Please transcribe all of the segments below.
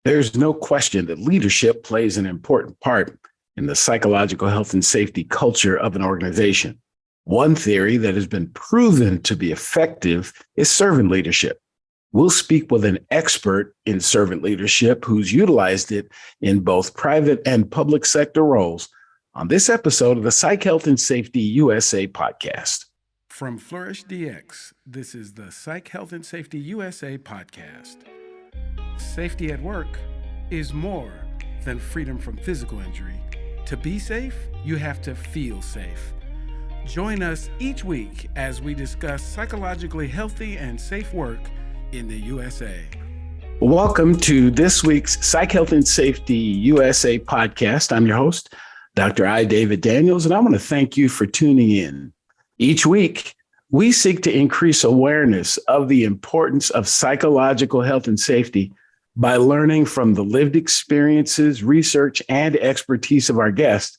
There's no question that leadership plays an important part in the psychological health and safety culture of an organization. One theory that has been proven to be effective is servant leadership. We'll speak with an expert in servant leadership who's utilized it in both private and public sector roles on this episode of the Psych Health and Safety USA podcast. From Flourish DX, this is the Psych Health and Safety USA podcast. Safety at work is more than freedom from physical injury. To be safe, you have to feel safe. Join us each week as we discuss psychologically healthy and safe work in the USA. Welcome to this week's Psych Health and Safety USA podcast. I'm your host, Dr. I. David Daniels, and I want to thank you for tuning in. Each week, we seek to increase awareness of the importance of psychological health and safety by learning from the lived experiences, research, and expertise of our guests,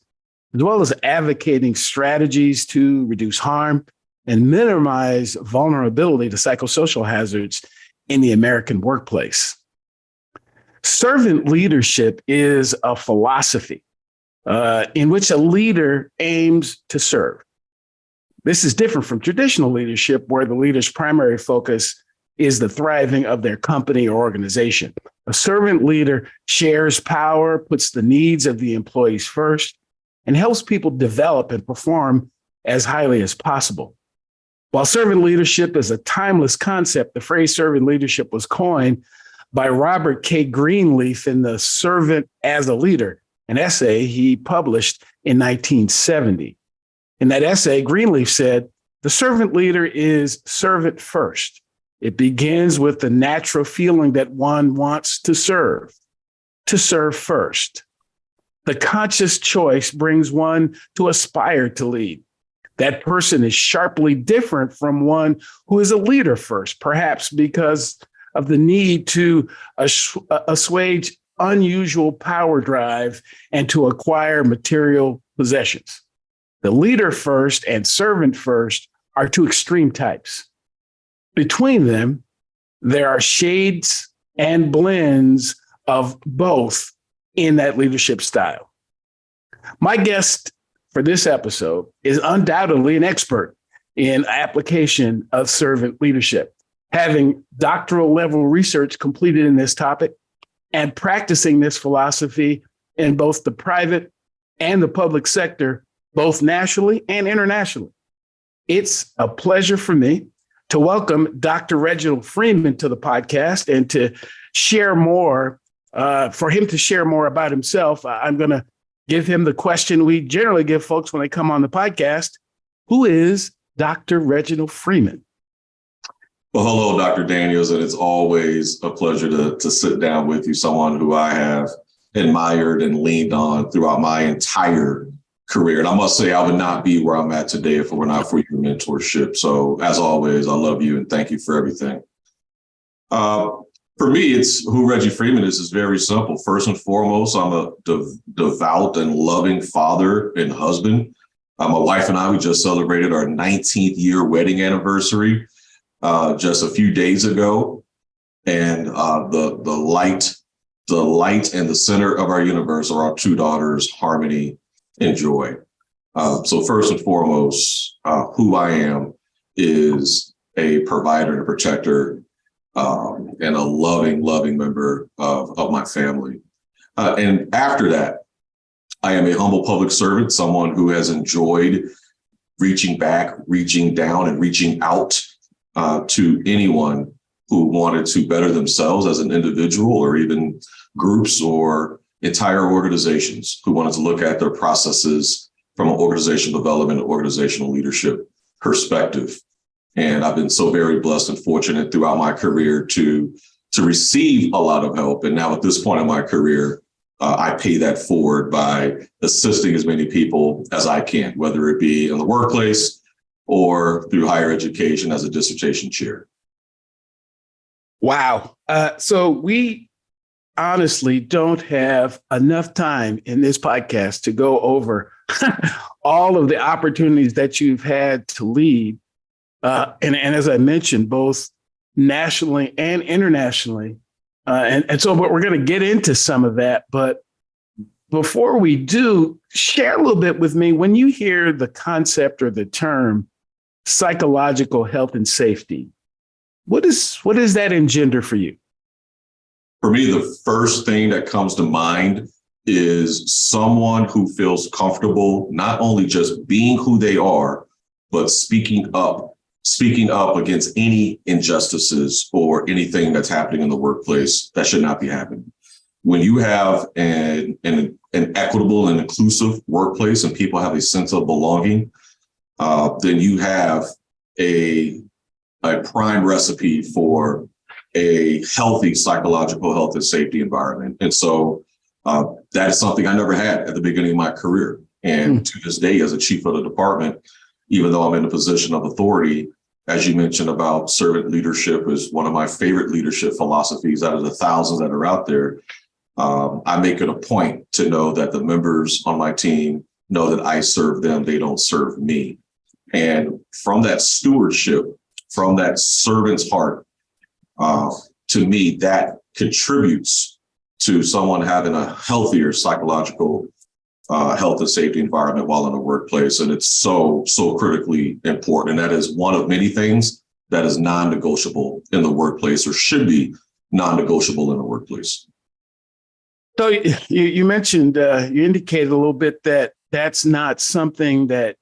as well as advocating strategies to reduce harm and minimize vulnerability to psychosocial hazards in the American workplace. Servant leadership is a philosophy in which a leader aims to serve. This is different from traditional leadership, where the leader's primary focus is the thriving of their company or organization. A servant leader shares power, puts the needs of the employees first, and helps people develop and perform as highly as possible. While servant leadership is a timeless concept, the phrase servant leadership was coined by Robert K. Greenleaf in The Servant as a Leader, an essay he published in 1970. In that essay, Greenleaf said, "The servant leader is servant first. It begins with the natural feeling that one wants to serve first. The conscious choice brings one to aspire to lead. That person is sharply different from one who is a leader first, perhaps because of the need to assuage unusual power drive and to acquire material possessions. The leader first and servant first are two extreme types. Between them, there are shades and blends of both in that leadership style." My guest for this episode is undoubtedly an expert in application of servant leadership, having doctoral level research completed in this topic and practicing this philosophy in both the private and the public sector, both nationally and internationally. It's a pleasure for me to welcome Dr. Reginald Freeman to the podcast and to share more, for him to share more about himself. I'm going to give him the question we generally give folks when they come on the podcast. Who is Dr. Reginald Freeman? Well, hello, Dr. Daniels, and it's always a pleasure to sit down with you, someone who I have admired and leaned on throughout my entire career. And I must say, I would not be where I'm at today if it were not for your mentorship. So as always, I love you and thank you for everything. For me, it's who Reggie Freeman is very simple. First and foremost, I'm a devout and loving father and husband. My wife and I, we just celebrated our 19th year wedding anniversary just a few days ago. And the light and the center of our universe are our two daughters, Harmony and Joy. So first and foremost, who I am is a provider and a protector and a loving member of my family. And after that, I am a humble public servant, someone who has enjoyed reaching back, reaching down, and reaching out to anyone who wanted to better themselves as an individual, or even groups or entire organizations who wanted to look at their processes from an organizational development, organizational leadership perspective. And I've been so very blessed and fortunate throughout my career to receive a lot of help. And now at this point in my career, I pay that forward by assisting as many people as I can, whether it be in the workplace or through higher education as a dissertation chair. Wow. So we honestly don't have enough time in this podcast to go over all of the opportunities that you've had to lead. And as I mentioned, both nationally and internationally, And so we're going to get into some of that. But before we do, share a little bit with me when you hear the concept or the term psychological health and safety. What does that engender for you? For me, the first thing that comes to mind is someone who feels comfortable not only just being who they are, but speaking up against any injustices or anything that's happening in the workplace that should not be happening. When you have an equitable and inclusive workplace and people have a sense of belonging, then you have a prime recipe for a healthy psychological health and safety environment. And so that is something I never had at the beginning of my career. And to this day, as a chief of the department, even though I'm in a position of authority, as you mentioned about servant leadership is one of my favorite leadership philosophies out of the thousands that are out there. I make it a point to know that the members on my team know that I serve them, they don't serve me. And from that stewardship, from that servant's heart, to me, that contributes to someone having a healthier psychological health and safety environment while in the workplace. And it's so critically important. And that is one of many things that is non-negotiable in the workplace or should be non-negotiable in the workplace. So you mentioned, you indicated a little bit that that's not something that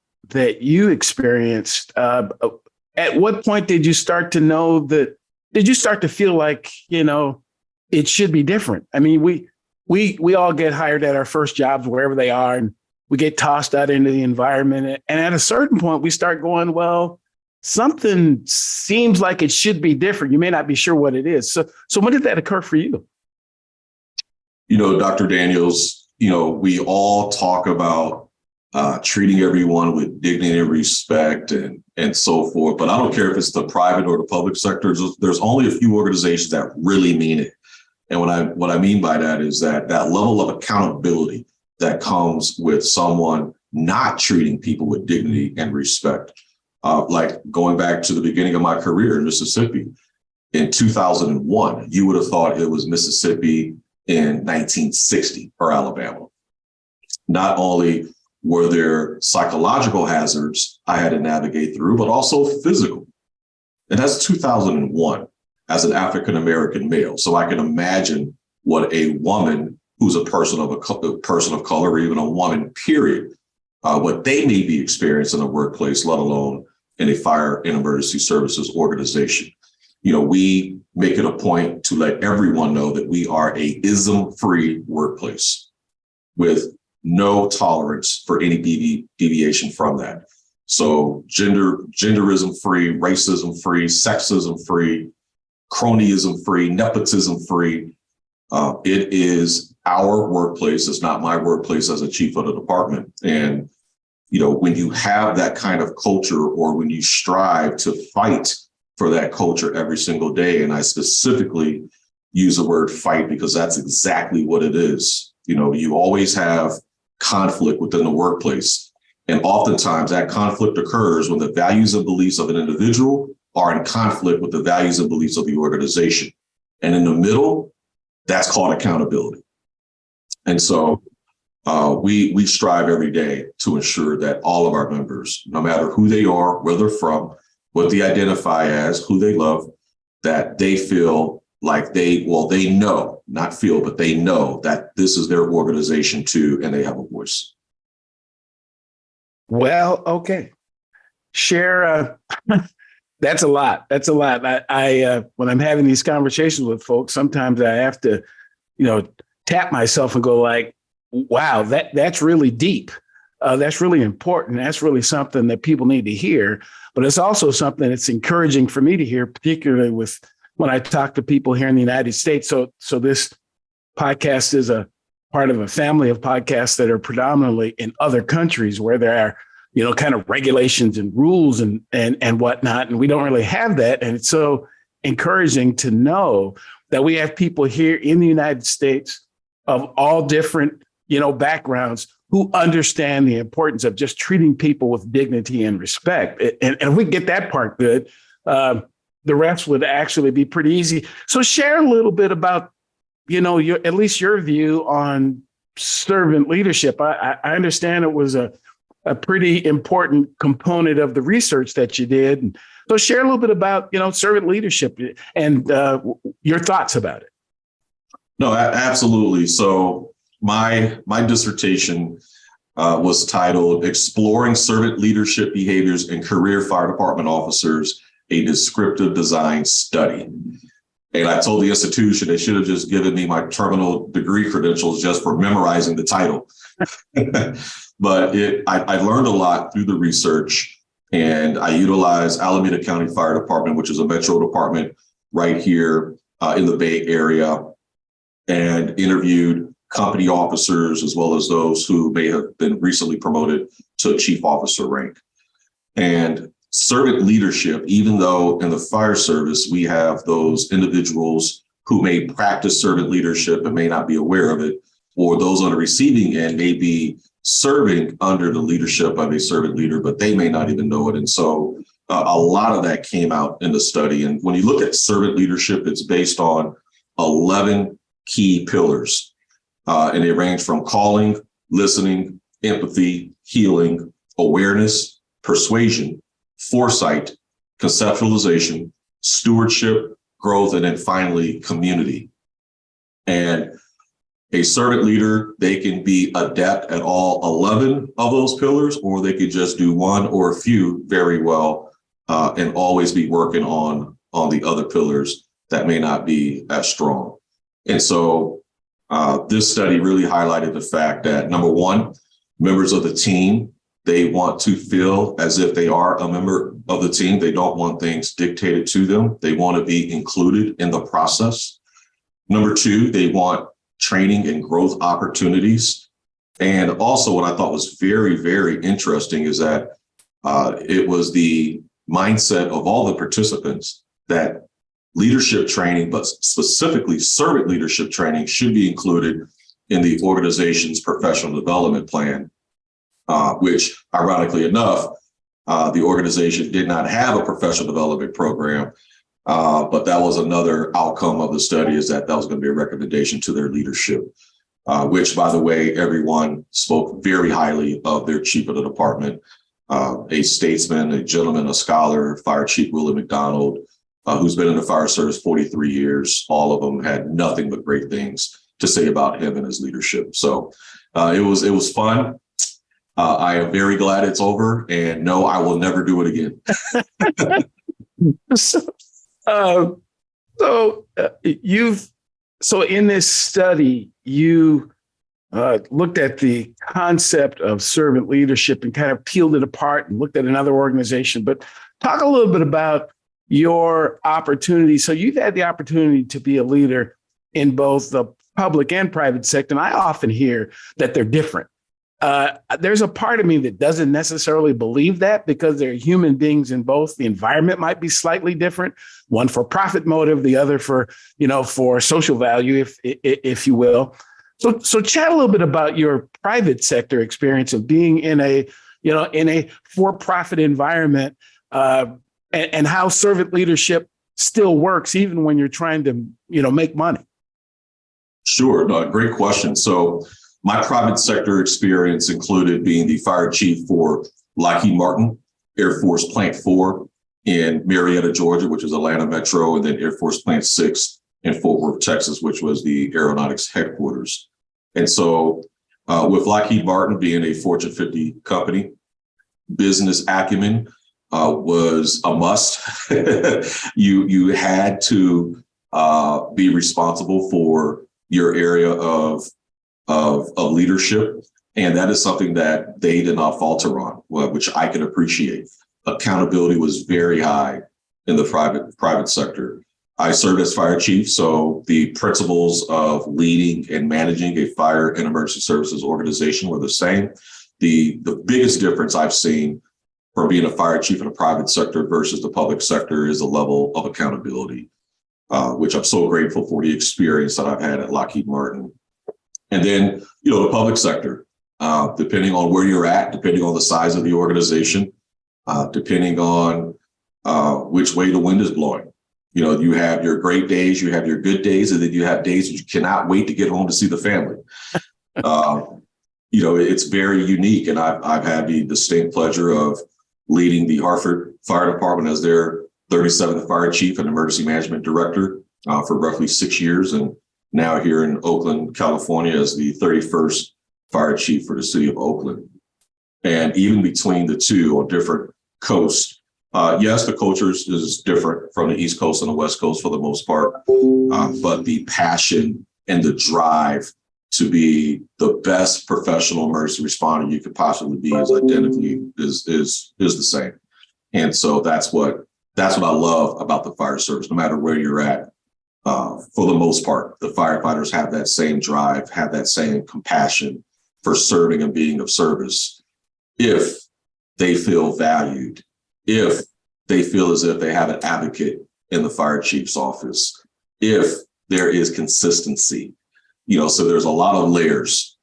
you experienced. At what point did you start to know that? Did you start to feel like, it should be different? I mean, we all get hired at our first jobs, wherever they are, and we get tossed out into the environment. And at a certain point, we start going, well, something seems like it should be different. You may not be sure what it is. So when did that occur for you? Dr. Daniels, we all talk about treating everyone with dignity and respect and so forth. But I don't care if it's the private or the public sector. There's only a few organizations that really mean it. And what I mean by that is that level of accountability that comes with someone not treating people with dignity and respect. Like going back to the beginning of my career in Mississippi in 2001, you would have thought it was Mississippi in 1960 or Alabama. Not only were there psychological hazards I had to navigate through, but also physical. And that's 2001 as an African-American male. So I can imagine what a woman who's a person of color, or even a woman, period, what they may be experiencing in the workplace, let alone in a fire and emergency services organization. We make it a point to let everyone know that we are a ism-free workplace with no tolerance for any deviation from that. So genderism-free, racism-free, sexism-free, cronyism-free, nepotism-free. It is our workplace. It's not my workplace as a chief of the department. And, when you have that kind of culture, or when you strive to fight for that culture every single day, and I specifically use the word fight because that's exactly what it is. You always have conflict within the workplace. And oftentimes that conflict occurs when the values and beliefs of an individual are in conflict with the values and beliefs of the organization. And in the middle, that's called accountability. And so we strive every day to ensure that all of our members, no matter who they are, where they're from, what they identify as, who they love, that they feel like they know, not feel, but they know that this is their organization too, and they have a voice. Well, okay. Share, that's a lot. That's a lot. I when I'm having these conversations with folks, sometimes I have to, tap myself and go like, wow, that's really deep. That's really important. That's really something that people need to hear. But it's also something that's encouraging for me to hear, particularly when I talk to people here in the United States. So this podcast is a part of a family of podcasts that are predominantly in other countries where there are, kind of regulations and rules and whatnot. And we don't really have that. And it's so encouraging to know that we have people here in the United States of all different, backgrounds who understand the importance of just treating people with dignity and respect. And if we get that part good, the rest would actually be pretty easy. So share a little bit about at least your view on servant leadership. I understand it was a pretty important component of the research that you did. And so share a little bit about, servant leadership and your thoughts about it. No, absolutely. So my dissertation was titled Exploring Servant Leadership Behaviors in Career Fire Department Officers, a Descriptive Design Study. And I told the institution they should have just given me my terminal degree credentials just for memorizing the title. But I learned a lot through the research, and I utilized Alameda County Fire Department, which is a metro department right here in the Bay Area, and interviewed company officers as well as those who may have been recently promoted to chief officer rank. And servant leadership, even though in the fire service, we have those individuals who may practice servant leadership and may not be aware of it, or those on the receiving end may be serving under the leadership of a servant leader, but they may not even know it. And so a lot of that came out in the study. And when you look at servant leadership, it's based on 11 key pillars. And they range from calling, listening, empathy, healing, awareness, persuasion, foresight, conceptualization, stewardship, growth, and then finally community. And a servant leader, they can be adept at all 11 of those pillars, or they could just do one or a few very well and always be working on the other pillars that may not be as strong. And so this study really highlighted the fact that, number one, members of the team, they want to feel as if they are a member of the team. They don't want things dictated to them. They want to be included in the process. Number two, they want training and growth opportunities. And also what I thought was very, very interesting is that it was the mindset of all the participants that leadership training, but specifically servant leadership training, should be included in the organization's professional development plan, which ironically enough, the organization did not have a professional development program. But that was another outcome of the study, is that was going to be a recommendation to their leadership, which, by the way, everyone spoke very highly of their chief of the department, a statesman, a gentleman, a scholar, Fire Chief Willie McDonald, who's been in the fire service 43 years. All of them had nothing but great things to say about him and his leadership. So it was fun. I am very glad it's over, and no, I will never do it again. So in this study, you looked at the concept of servant leadership and kind of peeled it apart and looked at another organization. But talk a little bit about your opportunity. So you've had the opportunity to be a leader in both the public and private sector. And I often hear that they're different. There's a part of me that doesn't necessarily believe that, because there are human beings in both. The environment might be slightly different, one for profit motive, the other for social value, if you will. So chat a little bit about your private sector experience of being in a for-profit environment, and how servant leadership still works even when you're trying to, make money. Sure. No, great question. So my private sector experience included being the fire chief for Lockheed Martin Air Force Plant 4 in Marietta, Georgia, which is Atlanta Metro, and then Air Force Plant 6 in Fort Worth, Texas, which was the aeronautics headquarters. And so with Lockheed Martin being a Fortune 50 company, business acumen was a must. You had to be responsible for your area of leadership. And that is something that they did not falter on, which I can appreciate. Accountability was very high in the private sector. I served as fire chief, so the principles of leading and managing a fire and emergency services organization were the same. The biggest difference I've seen from being a fire chief in the private sector versus the public sector is the level of accountability, which I'm so grateful for the experience that I've had at Lockheed Martin. And then, the public sector, depending on where you're at, depending on the size of the organization, depending on which way the wind is blowing, You have your great days, you have your good days, and then you have days that you cannot wait to get home to see the family. It's very unique. And I've had the distinct pleasure of leading the Hartford Fire Department as their 37th Fire Chief and Emergency Management Director for roughly 6 years. And now here in Oakland, California, as the 31st Fire Chief for the City of Oakland. And even between the two on different coasts, yes, the culture is different from the East Coast and the West Coast for the most part, but the passion and the drive to be the best professional emergency responder you could possibly be is the same. And so that's what I love about the fire service. No matter where you're at, for the most part, the firefighters have that same drive, have that same compassion for serving and being of service. If they feel valued, if they feel as if they have an advocate in the fire chief's office, if there is consistency, so there's a lot of layers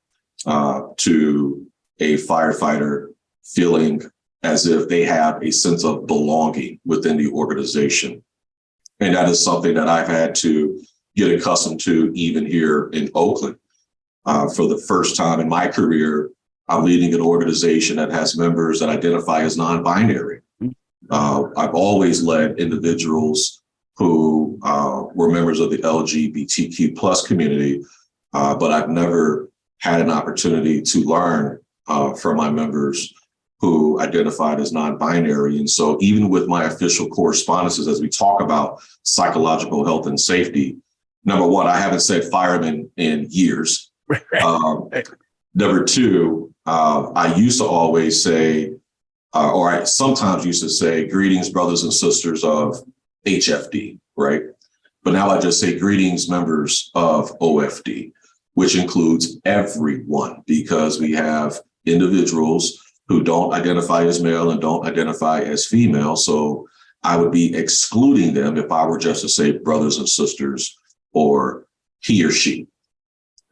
to a firefighter feeling as if they have a sense of belonging within the organization. And that is something that I've had to get accustomed to even here in Oakland. For the first time in my career, I'm leading an organization that has members that identify as non-binary. I've always led individuals who were members of the LGBTQ plus community, but I've never had an opportunity to learn from my members who identified as non-binary. And so even with my official correspondences, as we talk about psychological health and safety, number one, I haven't said fireman in years. Number two, I used to always say, or I sometimes used to say, greetings, brothers and sisters of HFD, right? But now I just say greetings, members of OFD, which includes everyone, because we have individuals who don't identify as male and don't identify as female. So I would be excluding them if I were just to say brothers and sisters or he or she.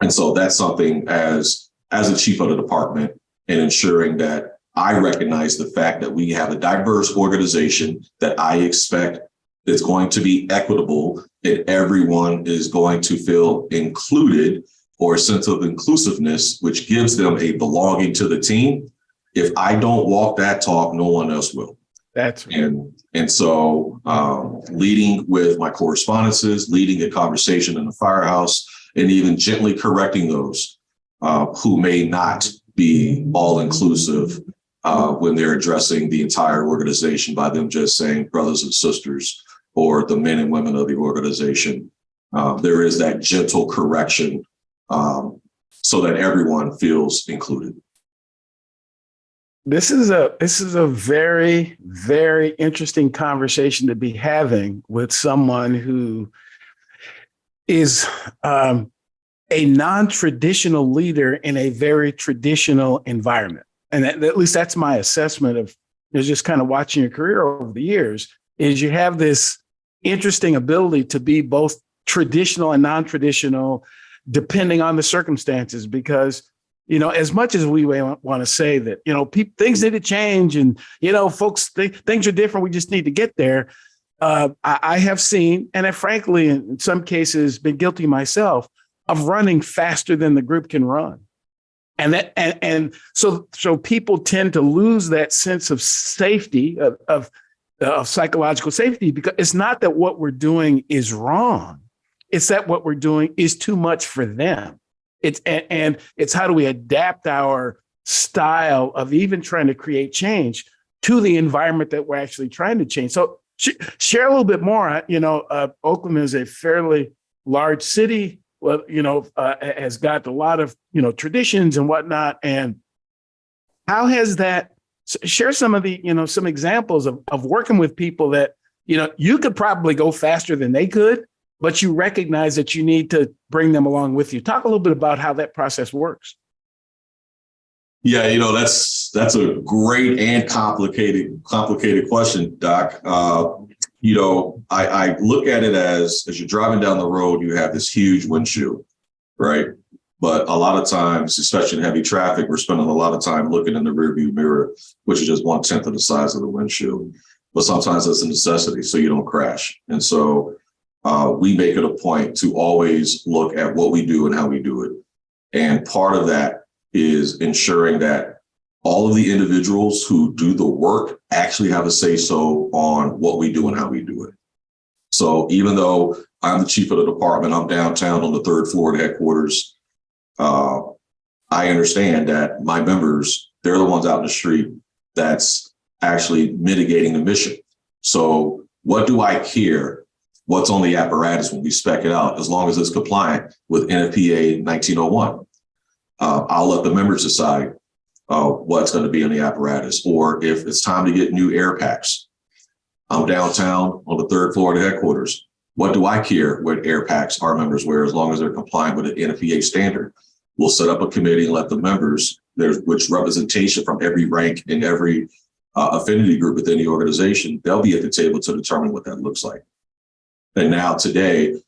And so that's something as a chief of the department and ensuring that I recognize the fact that we have a diverse organization that I expect is going to be equitable, and everyone is going to feel included, or a sense of inclusiveness, which gives them a belonging to the team. If I don't walk that talk, no one else will. That's right. And so leading with my correspondences, leading a conversation in the firehouse, and even gently correcting those who may not be all inclusive when they're addressing the entire organization by them just saying brothers and sisters or the men and women of the organization. There is that gentle correction so that everyone feels included. This is a very, very interesting conversation to be having with someone who is a non-traditional leader in a very traditional environment. And at least that's my assessment of just kind of watching your career over the years, is you have this interesting ability to be both traditional and non-traditional, depending on the circumstances, because as much as we want to say that, things need to change and, folks, things are different. We just need to get there. I have seen, and I frankly, in some cases, been guilty myself of running faster than the group can run. And so people tend to lose that sense of safety, of psychological safety, because it's not that what we're doing is wrong. It's that what we're doing is too much for them. It's how do we adapt our style of even trying to create change to the environment that we're actually trying to change. So share a little bit more. Oakland is a fairly large city. Well, has got a lot of traditions and whatnot. And how has that? Share some of the some examples of working with people that you could probably go faster than they could, but you recognize that you need to bring them along with you. Talk a little bit about how that process works. Yeah, that's a great and complicated question, Doc. I look at it as you're driving down the road, you have this huge windshield, right? But a lot of times, especially in heavy traffic, we're spending a lot of time looking in the rearview mirror, which is just 1/10 of the size of the windshield. but sometimes it's a necessity so you don't crash. And so we make it a point to always look at what we do and how we do it. And part of that is ensuring that all of the individuals who do the work actually have a say-so on what we do and how we do it. So even though I'm the chief of the department, I'm downtown on the third floor of the headquarters, I understand that my members, they're the ones out in the street that's actually mitigating the mission. So what do I care what's on the apparatus when we spec it out, as long as it's compliant with NFPA 1901? I'll let the members decide what's going to be in the apparatus, or if it's time to get new air packs. I'm downtown on the third floor of the headquarters. What do I care what air packs our members wear, as long as they're compliant with the NFPA standard? We'll set up a committee and let the members, which representation from every rank and every affinity group within the organization, they'll be at the table to determine what that looks like. And now today,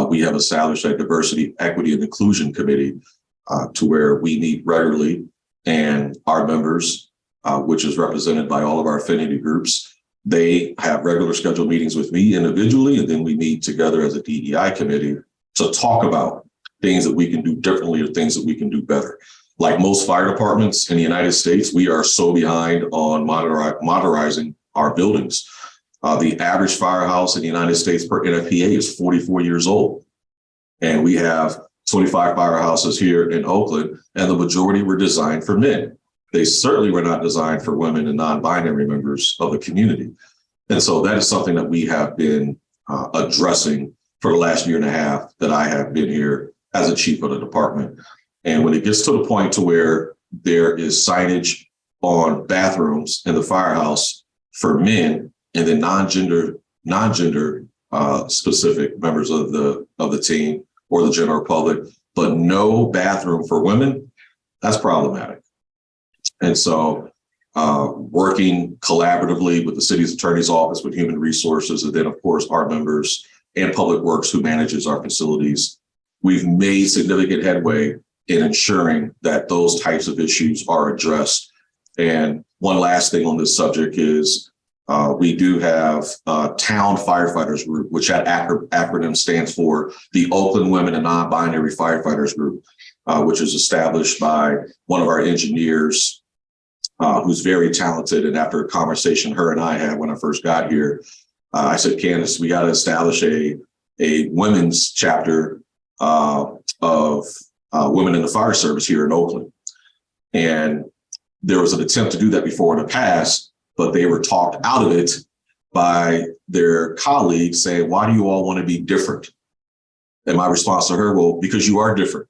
we have established a diversity, equity, and inclusion committee to where we meet regularly, and our members, which is represented by all of our affinity groups, they have regular scheduled meetings with me individually, and then we meet together as a DEI committee to talk about things that we can do differently or things that we can do better. Like most fire departments in the United States, we are so behind on modernizing our buildings. The average firehouse in the United States per NFPA is 44 years old. And we have 25 firehouses here in Oakland, and the majority were designed for men. They certainly were not designed for women and non-binary members of the community. And so that is something that we have been addressing for the last year and a half that I have been here as a chief of the department. And when it gets to the point to where there is signage on bathrooms in the firehouse for men, and then non-gender specific members of the team or the general public, but no bathroom for women, that's problematic. And so working collaboratively with the city's attorney's office, with human resources, and then of course our members and public works who manages our facilities, we've made significant headway in ensuring that those types of issues are addressed. And one last thing on this subject is we do have Town Firefighters Group, which that acronym stands for the Oakland Women and Non-Binary Firefighters Group, which is established by one of our engineers who's very talented. And after a conversation her and I had when I first got here, I said, Candace, we got to establish a women's chapter of women in the fire service here in Oakland. And there was an attempt to do that before in the past, but they were talked out of it by their colleagues saying, why do you all want to be different? And my response to her, well, because you are different.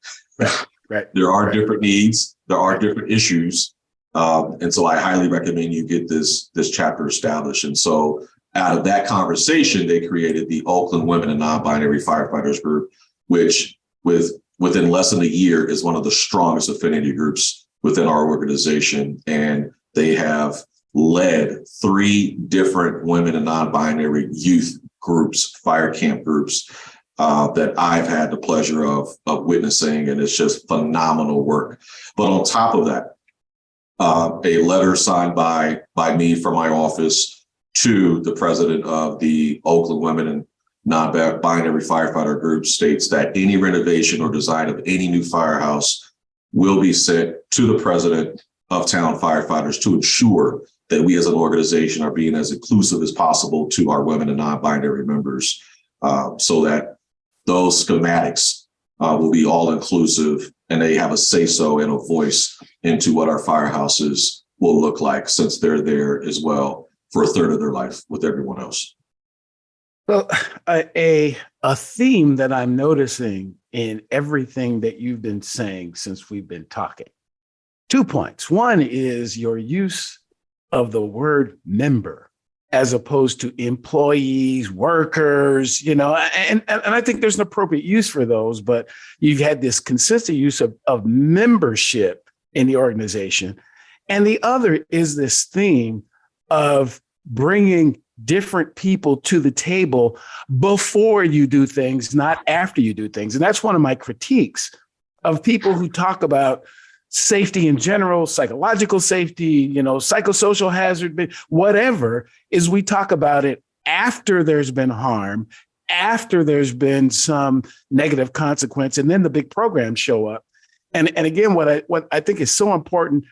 Right. There are different needs. There are different issues. And so I highly recommend you get this chapter established. And so out of that conversation, they created the Oakland Women and Non-Binary Firefighters Group, which within less than a year is one of the strongest affinity groups within our organization. And they have led 3 different women and non-binary youth groups, fire camp groups, that I've had the pleasure of witnessing. And it's just phenomenal work. But on top of that, a letter signed by me from my office to the president of the Oakland Women and Non-Binary Firefighter Group states that any renovation or design of any new firehouse will be sent to the president of Town Firefighters to ensure that we as an organization are being as inclusive as possible to our women and non-binary members, so that those schematics will be all inclusive and they have a say-so and a voice into what our firehouses will look like, since they're there as well for a third of their life with everyone else. Well, a theme that I'm noticing in everything that you've been saying since we've been talking. 2 points. One is your use of the word member as opposed to employees, workers, and I think there's an appropriate use for those, but you've had this consistent use of membership in the organization. And the other is this theme of bringing different people to the table before you do things, not after you do things. And that's one of my critiques of people who talk about safety in general, psychological safety, psychosocial hazard, whatever, is we talk about it after there's been harm, after there's been some negative consequence, and then the big programs show up. And again, what I think is so important,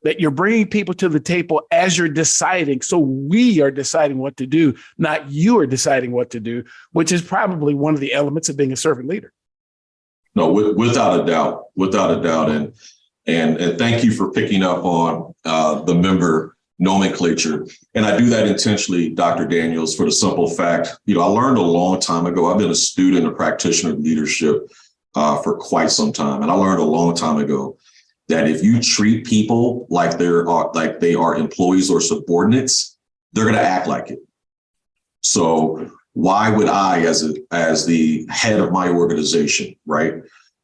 that you're bringing people to the table as you're deciding. So we are deciding what to do, not you are deciding what to do, which is probably one of the elements of being a servant leader. No, without a doubt. And thank you for picking up on the member nomenclature. And I do that intentionally, Dr. Daniels, for the simple fact, I learned a long time ago. I've been a student, a practitioner of leadership for quite some time. And I learned a long time ago that if you treat people like they are employees or subordinates, they're going to act like it. So why would I, as the head of my organization, right?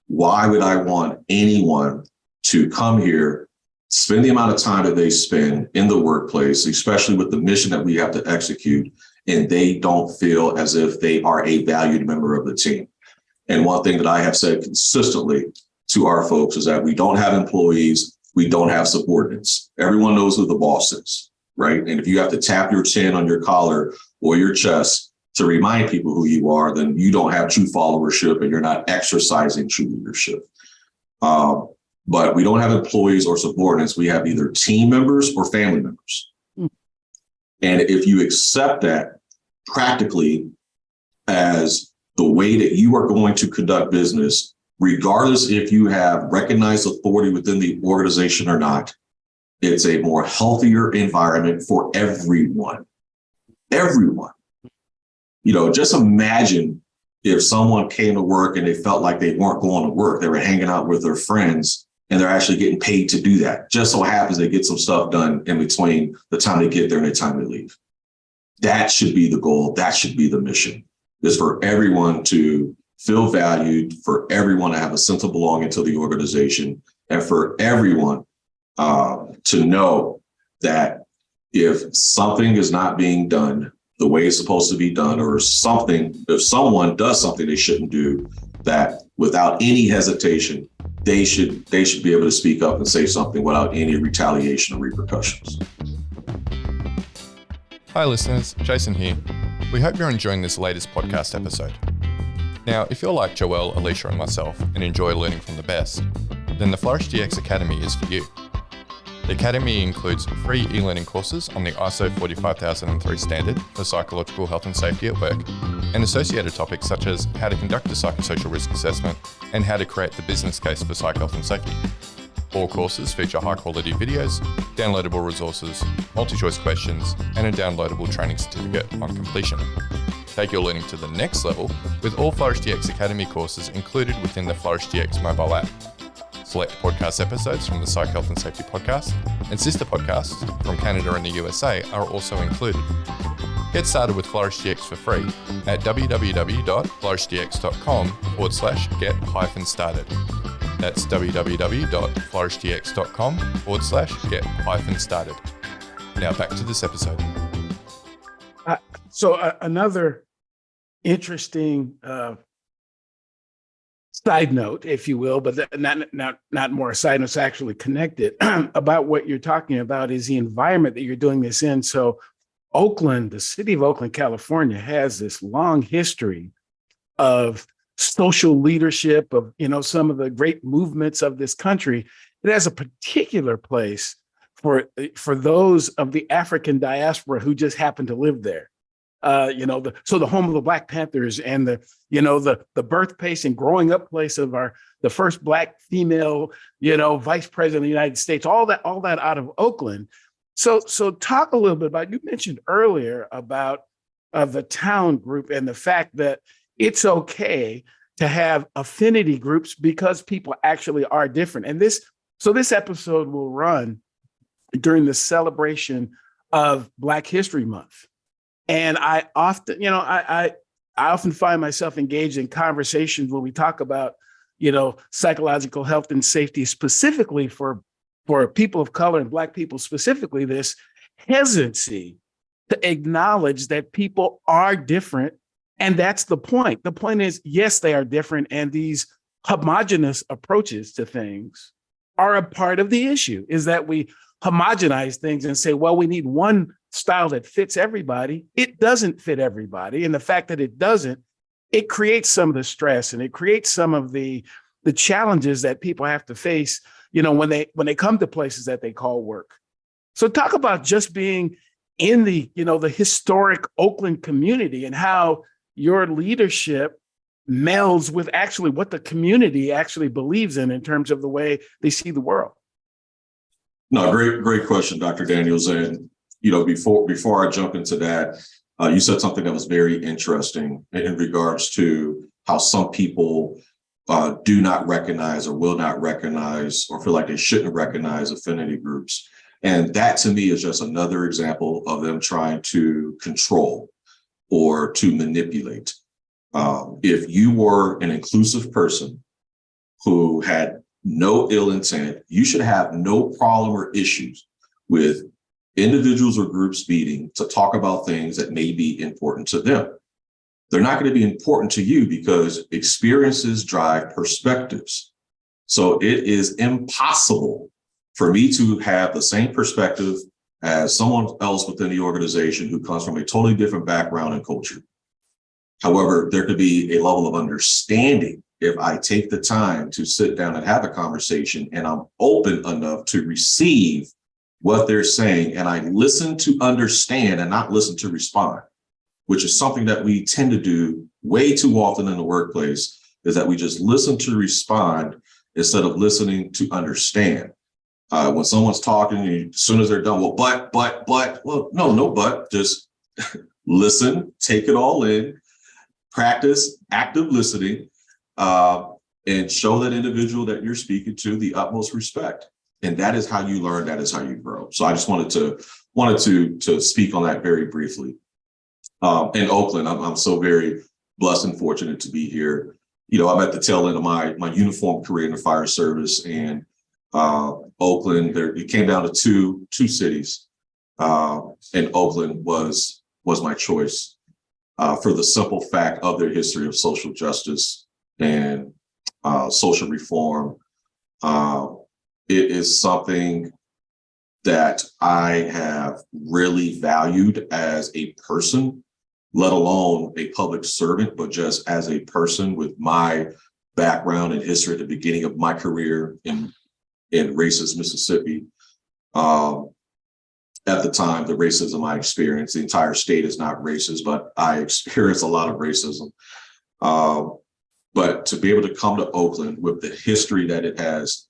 Why would I want anyone to come here, spend the amount of time that they spend in the workplace, especially with the mission that we have to execute, and they don't feel as if they are a valued member of the team? And one thing that I have said consistently to our folks is that we don't have employees, we don't have subordinates. Everyone knows who the boss is, right? And if you have to tap your chin on your collar or your chest to remind people who you are, then you don't have true followership and you're not exercising true leadership. But we don't have employees or subordinates. We have either team members or family members. And if you accept that practically as the way that you are going to conduct business, regardless if you have recognized authority within the organization or not, it's a more healthier environment for everyone. Everyone. Just imagine if someone came to work and they felt like they weren't going to work. They were hanging out with their friends and they're actually getting paid to do that. Just so happens they get some stuff done in between the time they get there and the time they leave. That should be the goal. That should be the mission, is for everyone to feel valued, for everyone to have a sense of belonging to the organization, and for everyone to know that if something is not being done the way it's supposed to be done, or if someone does something they shouldn't do, that without any hesitation, they should be able to speak up and say something without any retaliation or repercussions. Hi listeners, Jason here. We hope you're enjoying this latest podcast episode. Now, if you're like Joelle, Alicia and myself and enjoy learning from the best, then the Flourish DX Academy is for you. The Academy includes free e-learning courses on the ISO 45003 standard for psychological health and safety at work, and associated topics such as how to conduct a psychosocial risk assessment and how to create the business case for psych health and safety. All courses feature high-quality videos, downloadable resources, multi-choice questions, and a downloadable training certificate on completion. Take your learning to the next level with all Flourish DX Academy courses included within the Flourish DX mobile app. Select podcast episodes from the Psych Health and Safety podcast and sister podcasts from Canada and the USA are also included. Get started with Flourish DX for free at www.flourishdx.com/get-started. That's www.flourishdx.com/get-started. Now back to this episode. Another interesting side note, if you will, but not more a side note, it's actually connected about what you're talking about is the environment that you're doing this in. So Oakland, the city of Oakland, California, has this long history of social leadership of, some of the great movements of this country. It has a particular place for those of the African diaspora who just happen to live there. So the home of the Black Panthers and the birthplace and growing up place of the first Black female, vice president of the United States, all that out of Oakland. So talk a little bit about, you mentioned earlier about the town group and the fact that it's okay to have affinity groups because people actually are different. And this episode will run during the celebration of Black History Month. And I often, I often find myself engaged in conversations when we talk about, psychological health and safety, specifically for people of color and Black people, specifically this hesitancy to acknowledge that people are different. And that's the point. The point is, yes, they are different. And these homogenous approaches to things are a part of the issue, is that we homogenize things and say, well, we need one style that fits everybody. It doesn't fit everybody. And the fact that it doesn't, it creates some of the stress and it creates some of the challenges that people have to face, when they come to places that they call work. So talk about just being in the historic Oakland community and how your leadership melds with actually what the community actually believes in terms of the way they see the world. No, great question, Dr. Daniels. And, before I jump into that, you said something that was very interesting in regards to how some people do not recognize or will not recognize or feel like they shouldn't recognize affinity groups. And that to me is just another example of them trying to control or to manipulate. If you were an inclusive person who had no ill intent, you should have no problem or issues with individuals or groups meeting to talk about things that may be important to them. They're not going to be important to you because experiences drive perspectives. So it is impossible for me to have the same perspective as someone else within the organization who comes from a totally different background and culture. However, there could be a level of understanding if I take the time to sit down and have a conversation and I'm open enough to receive what they're saying and I listen to understand and not listen to respond, which is something that we tend to do way too often in the workplace, is that we just listen to respond instead of listening to understand. When someone's talking, as soon as they're done, well, no, but just listen, take it all in, practice active listening, and show that individual that you're speaking to the utmost respect. And that is how you learn. That is how you grow. So I just wanted to speak on that very briefly. In Oakland, I'm so very blessed and fortunate to be here. I'm at the tail end of my uniform career in the fire service, and Oakland, it came down to two cities, and Oakland was my choice for the simple fact of their history of social justice and social reform. It is something that I have really valued as a person, let alone a public servant, but just as a person with my background and history at the beginning of my career in racist Mississippi. At the time, the racism I experienced, the entire state is not racist, but I experienced a lot of racism. But to be able to come to Oakland with the history that it has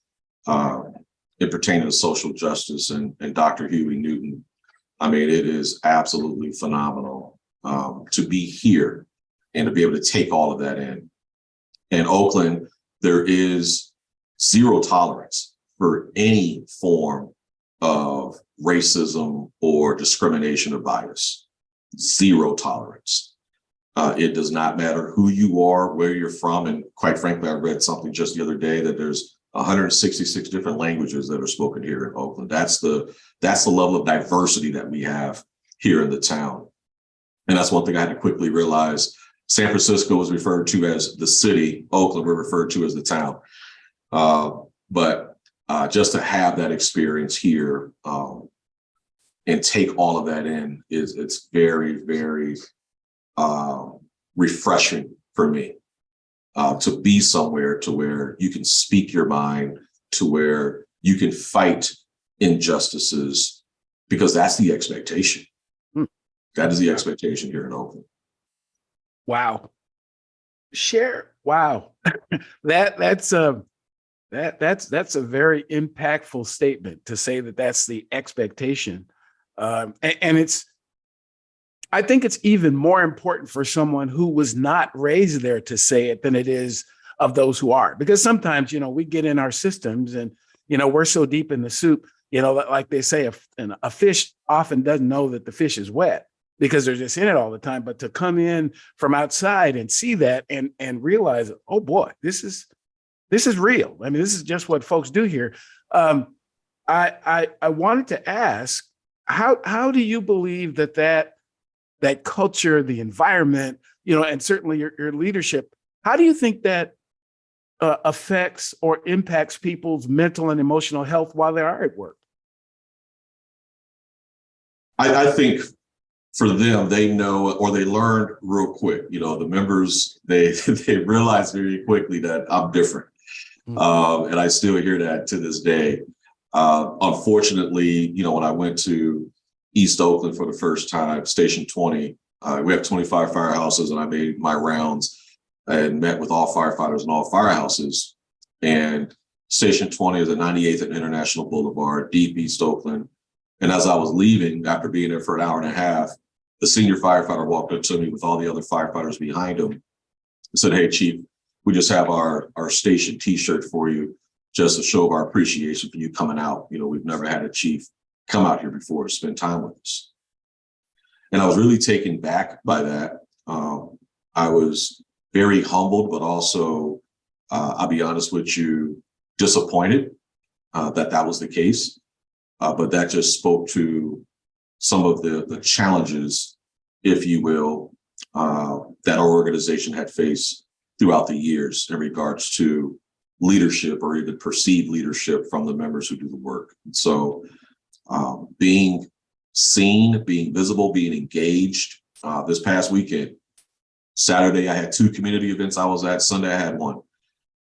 in pertaining to social justice and Dr. Huey Newton, I mean, it is absolutely phenomenal to be here and to be able to take all of that in. In Oakland, there is zero tolerance for any form of racism or discrimination or bias. Zero tolerance. It does not matter who you are, where you're from. And quite frankly, I read something just the other day that there's 166 different languages that are spoken here in Oakland. That's the level of diversity that we have here in the town. And that's one thing I had to quickly realize. San Francisco was referred to as the city. Oakland, we're referred to as the town. But just to have that experience here and take all of that in it's very, very refreshing for me to be somewhere to where you can speak your mind, to where you can fight injustices, because that's the expectation. That is the expectation here in Oakland. Wow. Wow. That's a very impactful statement to say that that's the expectation. And I think it's even more important for someone who was not raised there to say it than it is of those who are, because sometimes, we get in our systems and, we're so deep in the soup, like they say, a fish often doesn't know that the fish is wet because they're just in it all the time. But to come in from outside and see that and realize, oh boy, this is real. I mean, this is just what folks do here. I wanted to ask, how do you believe that culture, the environment, and certainly your leadership, how do you think that affects or impacts people's mental and emotional health while they are at work? I think for them, they know or they learned real quick. The members, they they realize very quickly that I'm different. And I still hear that to this day. Unfortunately, when I went to East Oakland for the first time, Station 20, we have 25 firehouses, and I made my rounds and met with all firefighters in all firehouses. And Station 20 is at 98th and International Boulevard, deep East Oakland. And as I was leaving, after being there for an hour and a half, the senior firefighter walked up to me with all the other firefighters behind him and said, "Hey, Chief, we just have our station T-shirt for you, just a show of our appreciation for you coming out. We've never had a chief come out here before to spend time with us." And I was really taken back by that. I was very humbled, but also, I'll be honest with you, disappointed that was the case. But that just spoke to some of the challenges, if you will, that our organization had faced throughout the years in regards to leadership or even perceived leadership from the members who do the work. And so being seen, being visible, being engaged. This past weekend, Saturday, I had 2 community events I was at. Sunday, I had 1.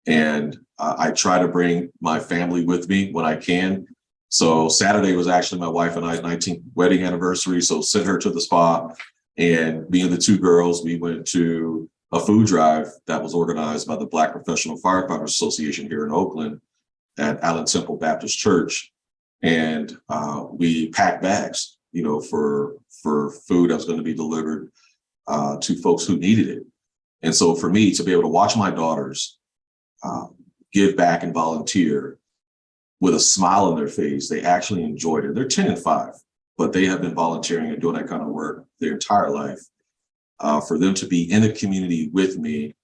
And I try to bring my family with me when I can. So Saturday was actually my wife and I's 19th wedding anniversary. So sent her to the spa, and me and the 2 girls, we went to a food drive that was organized by the Black Professional Firefighters Association here in Oakland at Allen Temple Baptist Church. And we packed bags, for food that was going to be delivered to folks who needed it. And so for me to be able to watch my daughters give back and volunteer with a smile on their face, they actually enjoyed it. They're 10 and 5, but they have been volunteering and doing that kind of work their entire life. For them to be in the community with me,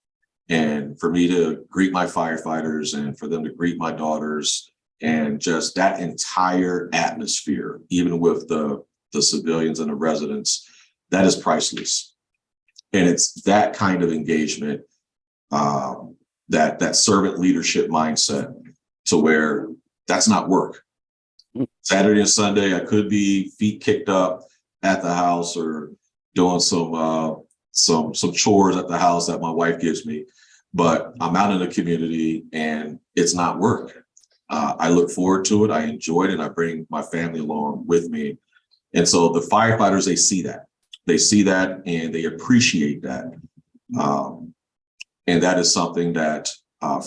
and for me to greet my firefighters, and for them to greet my daughters, and just that entire atmosphere, even with the civilians and the residents, that is priceless. And it's that kind of engagement, that servant leadership mindset, to where that's not work. Saturday and Sunday, I could be feet kicked up at the house or doing some chores at the house that my wife gives me, but I'm out in the community and it's not work. I look forward to it. I enjoy it, and I bring my family along with me. And so the firefighters, they see that and they appreciate that. And that is something that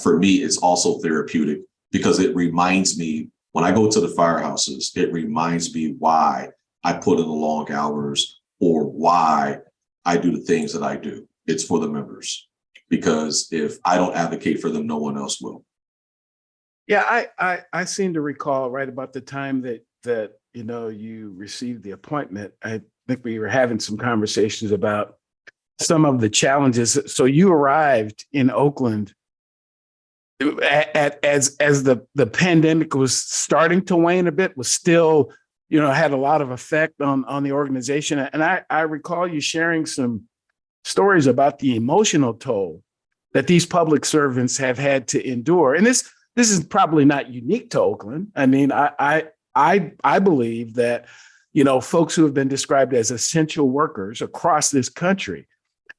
for me, it's also therapeutic, because it reminds me, when I go to the firehouses, it reminds me why I put in the long hours, or why I do the things that I do. It's for the members, because if I don't advocate for them, no one else will. Yeah, I seem to recall right about the time that you received the appointment. I think we were having some conversations about some of the challenges. So you arrived in Oakland as the pandemic was starting to wane a bit, was still, had a lot of effect on the organization. And I recall you sharing some stories about the emotional toll that these public servants have had to endure. And this is probably not unique to Oakland. I mean, I believe that, folks who have been described as essential workers across this country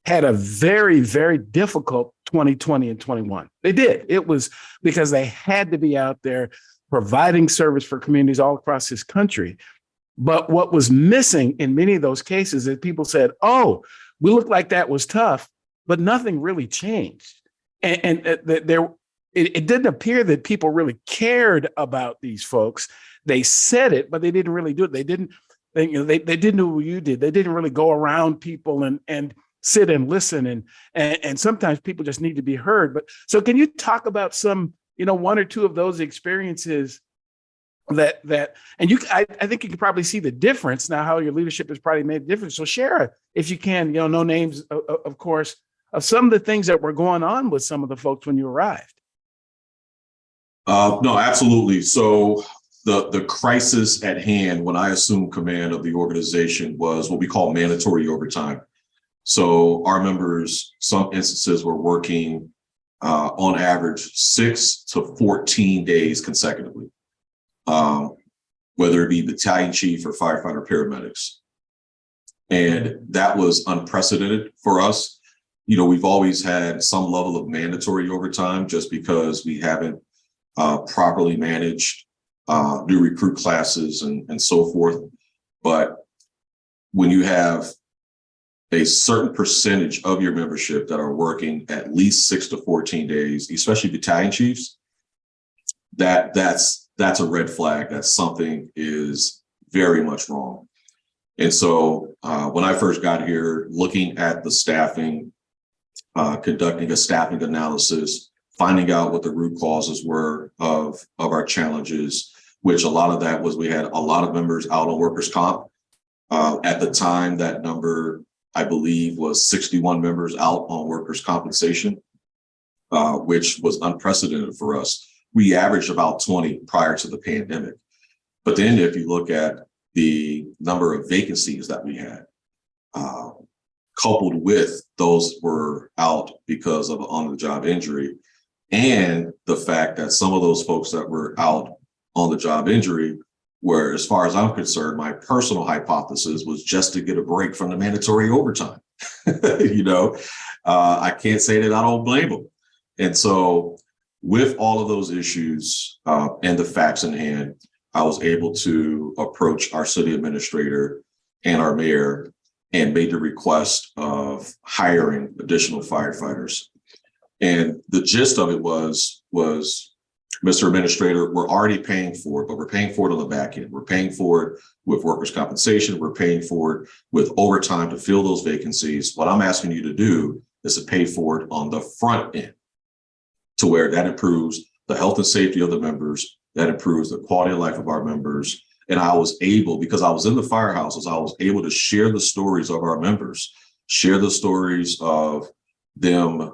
had a very, very difficult 2020 and 21. They did. It was because they had to be out there providing service for communities all across this country. But what was missing in many of those cases is people said, "Oh, we look like that was tough," but nothing really changed. And it didn't appear that people really cared about these folks. They said it, but they didn't really do it. They didn't do what you did. They didn't really go around people and sit and listen. And sometimes people just need to be heard. But so can you talk about some, 1 or 2 of those experiences that I think you can probably see the difference now, how your leadership has probably made a difference. So share, if you can, no names, of course, of some of the things that were going on with some of the folks when you arrived. No, absolutely. So the crisis at hand when I assumed command of the organization was what we call mandatory overtime. So our members, some instances, were working on average 6 to 14 days consecutively, whether it be battalion chief or firefighter paramedics. And that was unprecedented for us. We've always had some level of mandatory overtime just because we haven't properly managed new recruit classes and so forth. But when you have a certain percentage of your membership that are working at least 6 to 14 days, especially battalion chiefs, that's a red flag that something is very much wrong. And so when I first got here, looking at the staffing, conducting a staffing analysis, finding out what the root causes were of our challenges, which a lot of that was we had a lot of members out on workers' comp. At the time, that number, I believe, was 61 members out on workers' compensation, which was unprecedented for us. We averaged about 20 prior to the pandemic. But then if you look at the number of vacancies that we had, coupled with those were out because of on-the-job injury, and the fact that some of those folks that were out on the job injury were, as far as I'm concerned, my personal hypothesis was just to get a break from the mandatory overtime. I can't say that I don't blame them. And so with all of those issues and the facts in hand, I was able to approach our city administrator and our mayor and made the request of hiring additional firefighters. And the gist of it was, Mr. Administrator, we're already paying for it, but we're paying for it on the back end. We're paying for it with workers' compensation. We're paying for it with overtime to fill those vacancies. What I'm asking you to do is to pay for it on the front end, to where that improves the health and safety of the members, that improves the quality of life of our members. And I was able, because I was in the firehouses, I was able to share the stories of our members, share the stories of them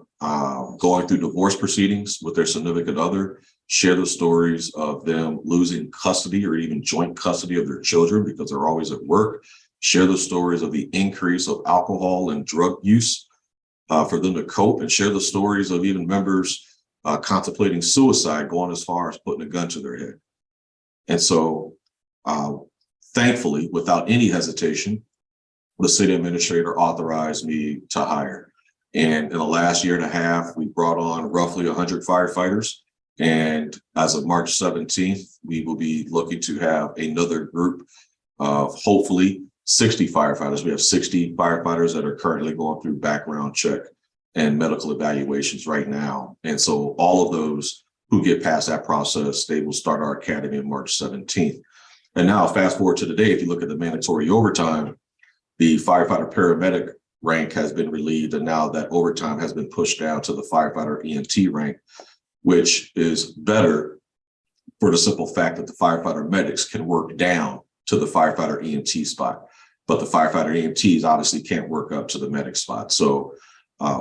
going through divorce proceedings with their significant other, share the stories of them losing custody or even joint custody of their children because they're always at work, share the stories of the increase of alcohol and drug use for them to cope, and share the stories of even members contemplating suicide, going as far as putting a gun to their head. And so thankfully, without any hesitation, the city administrator authorized me to hire. And in the last year and a half, we brought on roughly 100 firefighters. And as of March 17th, we will be looking to have another group of hopefully 60 firefighters. We have 60 firefighters that are currently going through background check and medical evaluations right now. And so all of those who get past that process, they will start our academy on March 17th. And now fast forward to today, if you look at the mandatory overtime, the firefighter paramedic rank has been relieved, and now that overtime has been pushed down to the firefighter EMT rank, which is better for the simple fact that the firefighter medics can work down to the firefighter EMT spot, but the firefighter EMTs obviously can't work up to the medic spot. So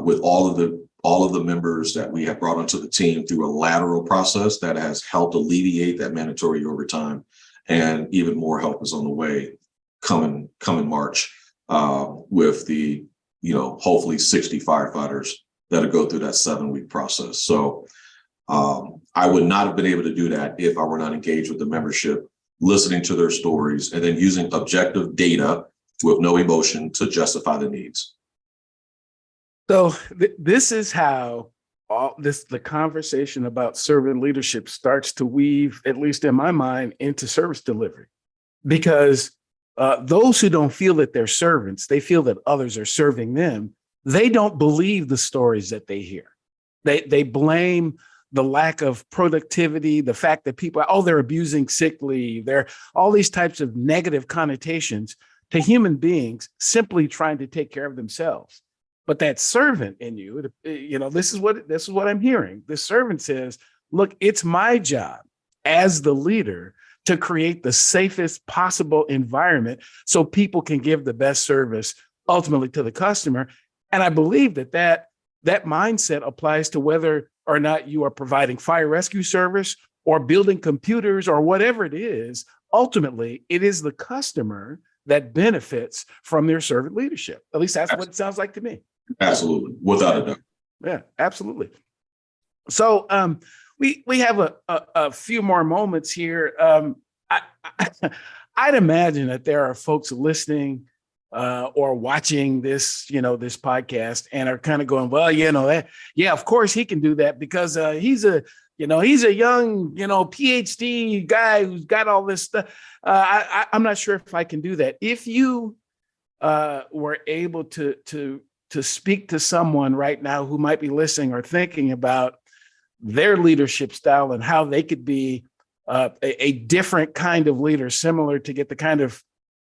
with all of the members that we have brought onto the team through a lateral process, that has helped alleviate that mandatory overtime, and even more help is on the way coming March with the hopefully 60 firefighters that'll go through that 7-week process. So I would not have been able to do that if I were not engaged with the membership, listening to their stories, and then using objective data with no emotion to justify the needs. So this is how the conversation about servant leadership starts to weave, at least in my mind, into service delivery. Because those who don't feel that they're servants, they feel that others are serving them. They don't believe the stories that they hear. They blame the lack of productivity, the fact that people, they're abusing sick leave. They're all these types of negative connotations to human beings simply trying to take care of themselves. But that servant in you, this is what I'm hearing. The servant says, look, it's my job as the leader to create the safest possible environment so people can give the best service ultimately to the customer. And I believe that mindset applies to whether or not you are providing fire rescue service or building computers or whatever it is. Ultimately, it is the customer that benefits from their servant leadership. At least that's what it sounds like to me. Absolutely, without a doubt. Yeah, absolutely. So we have a few more moments here. I'd imagine that there are folks listening or watching this, this podcast and are kind of going, well, yeah, of course he can do that because he's a young, PhD guy who's got all this stuff. I'm not sure if I can do that. If you were able to speak to someone right now who might be listening or thinking about their leadership style and how they could be a different kind of leader, similar to get the kind of,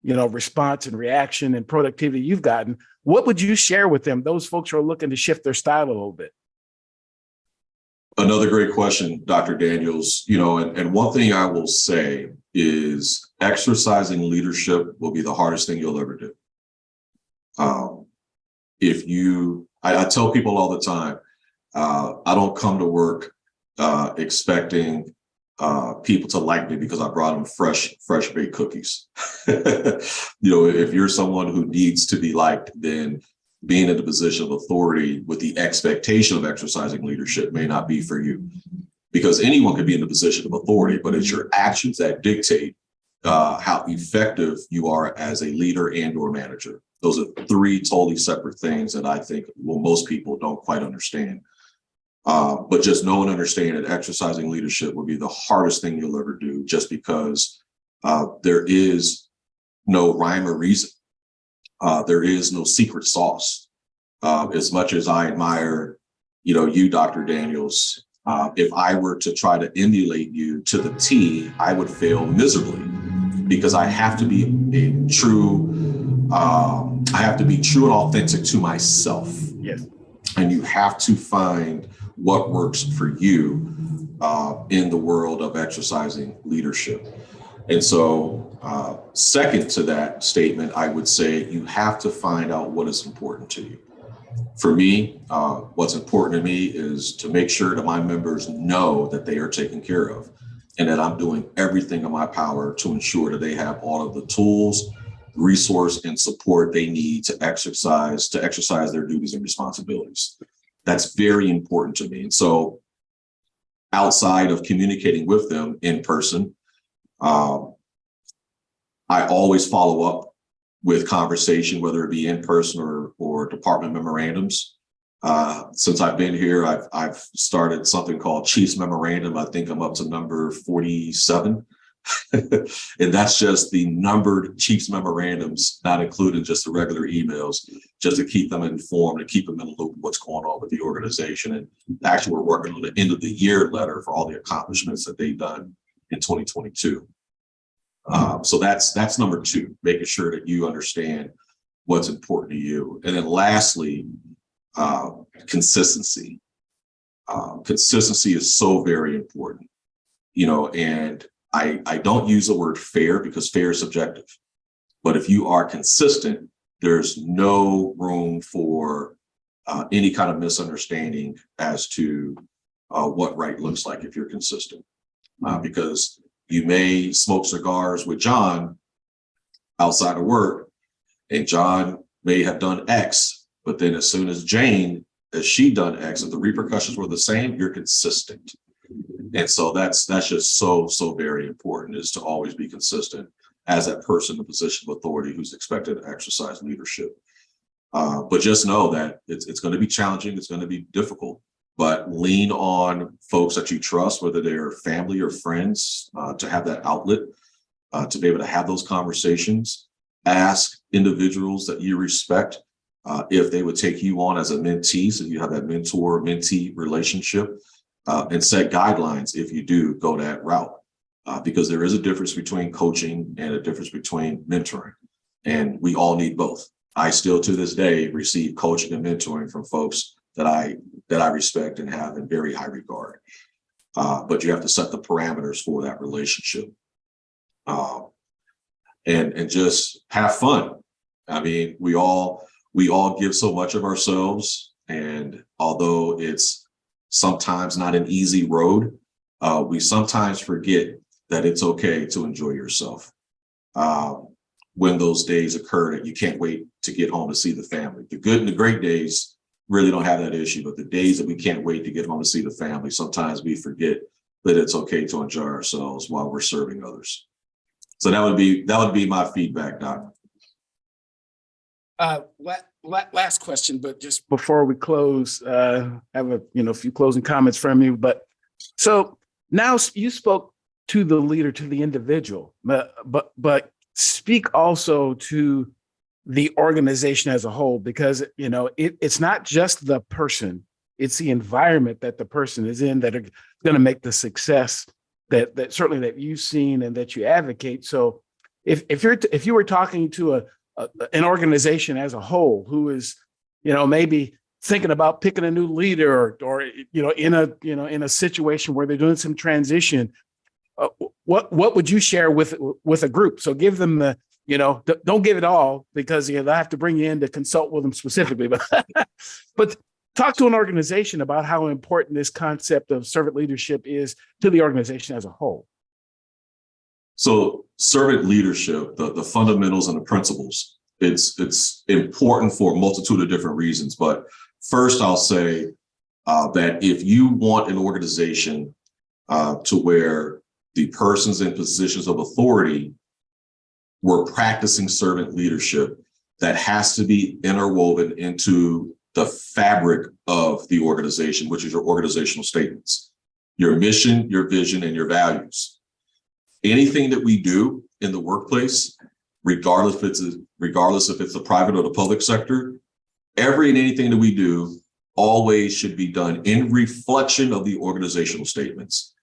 response and reaction and productivity you've gotten, what would you share with them? Those folks who are looking to shift their style a little bit. Another great question, Dr. Daniels. And one thing I will say is exercising leadership will be the hardest thing you'll ever do. I tell people all the time, I don't come to work expecting people to like me because I brought them fresh baked cookies. If you're someone who needs to be liked, then being in a position of authority with the expectation of exercising leadership may not be for you, because anyone can be in a position of authority, but it's your actions that dictate how effective you are as a leader and or manager. Those are three totally separate things that I think most people don't quite understand. But just know and understand that exercising leadership will be the hardest thing you'll ever do, just because there is no rhyme or reason. There is no secret sauce. As much as I admire, you, Dr. Daniels, if I were to try to emulate you to the T, I would fail miserably, because I have to be true and authentic to myself. Yes. And you have to find what works for you in the world of exercising leadership. And so second to that statement, I would say you have to find out what is important to you. For me, what's important to me is to make sure that my members know that they are taken care of, and that I'm doing everything in my power to ensure that they have all of the tools, resource, and support they need to exercise their duties and responsibilities. That's very important to me. And so outside of communicating with them in person, I always follow up with conversation, whether it be in person or department memorandums. Since I've been here, I've started something called Chiefs Memorandum. I think I'm up to number 47. And that's just the numbered Chiefs memorandums, not including just the regular emails, just to keep them informed and keep them in the loop of what's going on with the organization. And actually, we're working on the end of the year letter for all the accomplishments that they've done in 2022. So that's number two, making sure that you understand what's important to you. And then lastly, consistency. Consistency is so very important, and I don't use the word fair, because fair is subjective. But if you are consistent, there's no room for any kind of misunderstanding as to what right looks like if you're consistent. Because you may smoke cigars with John outside of work, and John may have done X, but then as soon as she done X, and the repercussions were the same, you're consistent. And so that's just so very important, is to always be consistent as that person in a position of authority who's expected to exercise leadership. But just know that it's going to be challenging. It's going to be difficult, but lean on folks that you trust, whether they're family or friends, to have that outlet, to be able to have those conversations. Ask individuals that you respect if they would take you on as a mentee, so you have that mentor-mentee relationship. And set guidelines if you do go that route, because there is a difference between coaching and a difference between mentoring, and we all need both. I still to this day receive coaching and mentoring from folks that I respect and have in very high regard, but you have to set the parameters for that relationship, and just have fun. I mean, we all give so much of ourselves, and although it's sometimes not an easy road, we sometimes forget that it's okay to enjoy yourself when those days occur that you can't wait to get home to see the family. The good and the great days really don't have that issue. But the days that we can't wait to get home to see the family, sometimes we forget that it's okay to enjoy ourselves while we're serving others. So that would be my feedback, Doc. Last question, but just before we close, have a few closing comments from you. But so now you spoke to the leader, to the individual, but speak also to the organization as a whole, because it's not just the person, it's the environment that the person is in that are going to make the success that certainly that you've seen and that you advocate. So if you were talking to an organization as a whole who is, maybe thinking about picking a new leader or in a situation where they're doing some transition, what would you share with a group? So give them don't give it all, because I have to bring you in to consult with them specifically, but talk to an organization about how important this concept of servant leadership is to the organization as a whole. So servant leadership, the fundamentals and the principles, it's important for a multitude of different reasons. But first, I'll say that if you want an organization to where the persons in positions of authority were practicing servant leadership, that has to be interwoven into the fabric of the organization, which is your organizational statements, your mission, your vision, and your values. Anything that we do in the workplace, regardless if it's the private or the public sector, every and anything that we do always should be done in reflection of the organizational statements.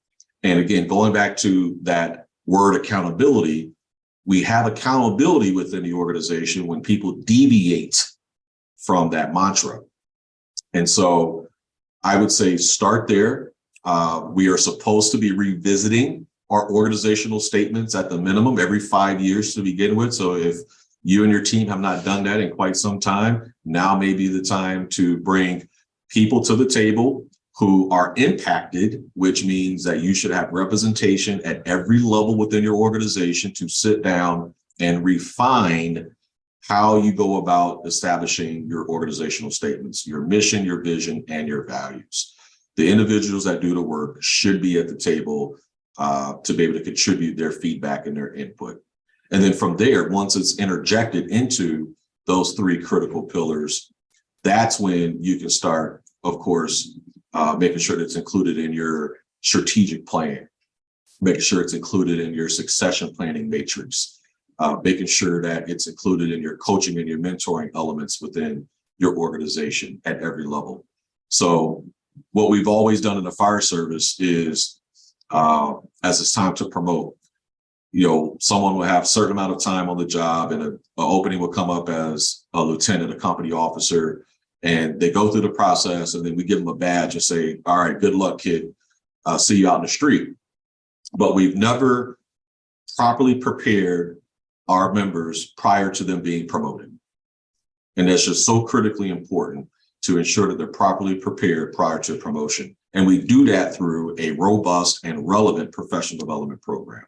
And again, going back to that word accountability, we have accountability within the organization when people deviate from that mantra. And so I would say start there. We are supposed to be revisiting our organizational statements at the minimum every 5 years to begin with. So if you and your team have not done that in quite some time, now may be the time to bring people to the table who are impacted, which means that you should have representation at every level within your organization to sit down and refine how you go about establishing your organizational statements, your mission, your vision, and your values. The individuals that do the work should be at the table to be able to contribute their feedback and their input. And then from there, once it's interjected into those three critical pillars, that's when you can start, of course, making sure that it's included in your strategic plan, making sure it's included in your succession planning matrix, making sure that it's included in your coaching and your mentoring elements within your organization at every level. So what we've always done in the fire service is, as it's time to promote, someone will have a certain amount of time on the job and an opening will come up as a lieutenant, a company officer, and they go through the process and then we give them a badge and say, all right, good luck, kid. See you out in the street. But we've never properly prepared our members prior to them being promoted. And that's just so critically important to ensure that they're properly prepared prior to promotion. And we do that through a robust and relevant professional development program.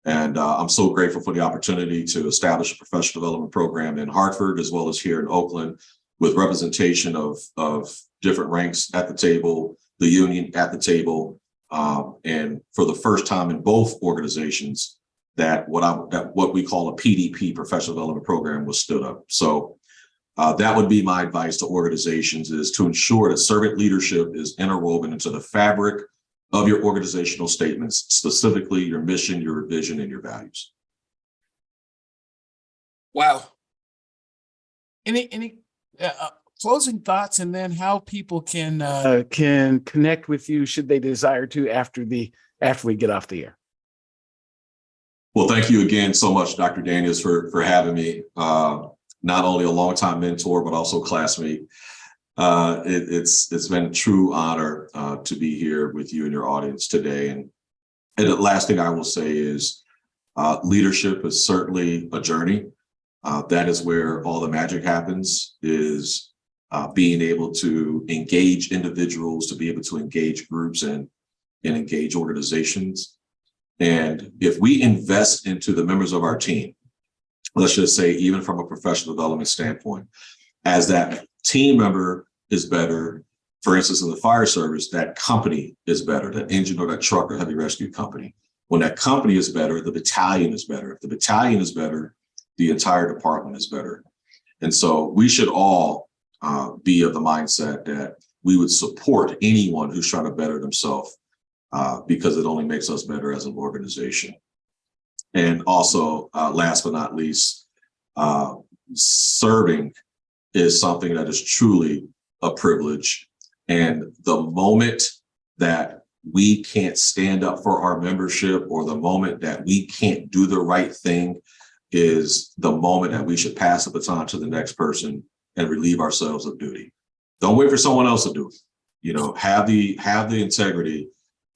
And I'm so grateful for the opportunity to establish a professional development program in Hartford, as well as here in Oakland, with representation of different ranks at the table, the union at the table. And for the first time in both organizations, that what we call a PDP, professional development program, was stood up. So that would be my advice to organizations, is to ensure that servant leadership is interwoven into the fabric of your organizational statements, specifically your mission, your vision, and your values. Wow. Any closing thoughts, and then how people can connect with you should they desire to after we get off the air? Well, thank you again so much, Dr. Daniels, for having me. Not only a longtime mentor, but also classmate. It's been a true honor to be here with you and your audience today. And the last thing I will say is leadership is certainly a journey. That is where all the magic happens, is being able to engage individuals, to be able to engage groups and engage organizations. And if we invest into the members of our team, let's just say, even from a professional development standpoint, as that team member is better. For instance, in the fire service, that company is better, that engine or that truck or heavy rescue company. When that company is better, the battalion is better. If the battalion is better, the entire department is better. And so we should all be of the mindset that we would support anyone who's trying to better themselves because it only makes us better as an organization. And also, last but not least, serving is something that is truly a privilege. And the moment that we can't stand up for our membership, or the moment that we can't do the right thing, is the moment that we should pass the baton to the next person and relieve ourselves of duty. Don't wait for someone else to do it. Have the integrity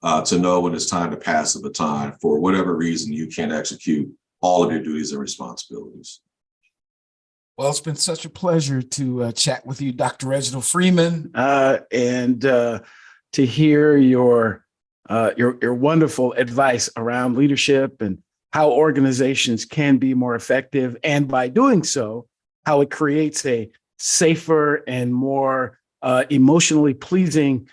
to know when it's time to pass the baton for whatever reason you can't execute all of your duties and responsibilities. Well, it's been such a pleasure to chat with you, Dr. Reginald Freeman, and to hear your wonderful advice around leadership and how organizations can be more effective, and by doing so, how it creates a safer and more emotionally pleasing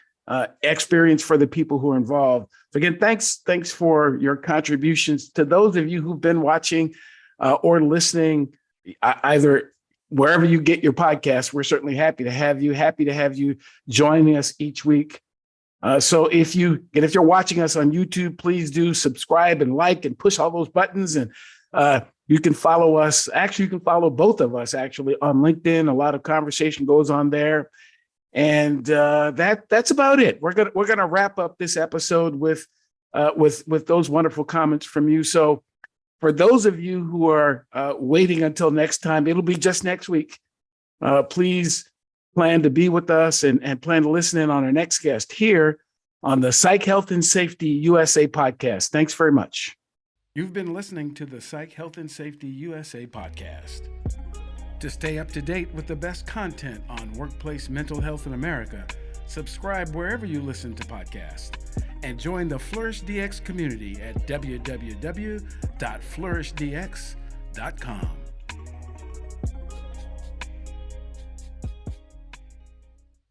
experience for the people who are involved. So again, thanks for your contributions. To those of you who've been watching or listening, either wherever you get your podcast, we're certainly happy to have you joining us each week. So if you're watching us on YouTube, please do subscribe and like and push all those buttons. And you can follow us. Actually, you can follow both of us actually on LinkedIn. A lot of conversation goes on there. And that's about it. We're gonna wrap up this episode with those wonderful comments from you. So for those of you who are waiting until next time, it'll be just next week. Please plan to be with us and plan to listen in on our next guest here on the Psych Health and Safety USA podcast. Thanks very much. You've been listening to the Psych Health and Safety USA podcast. To stay up to date with the best content on workplace mental health in America, subscribe wherever you listen to podcasts, and join the Flourish DX community at www.flourishdx.com.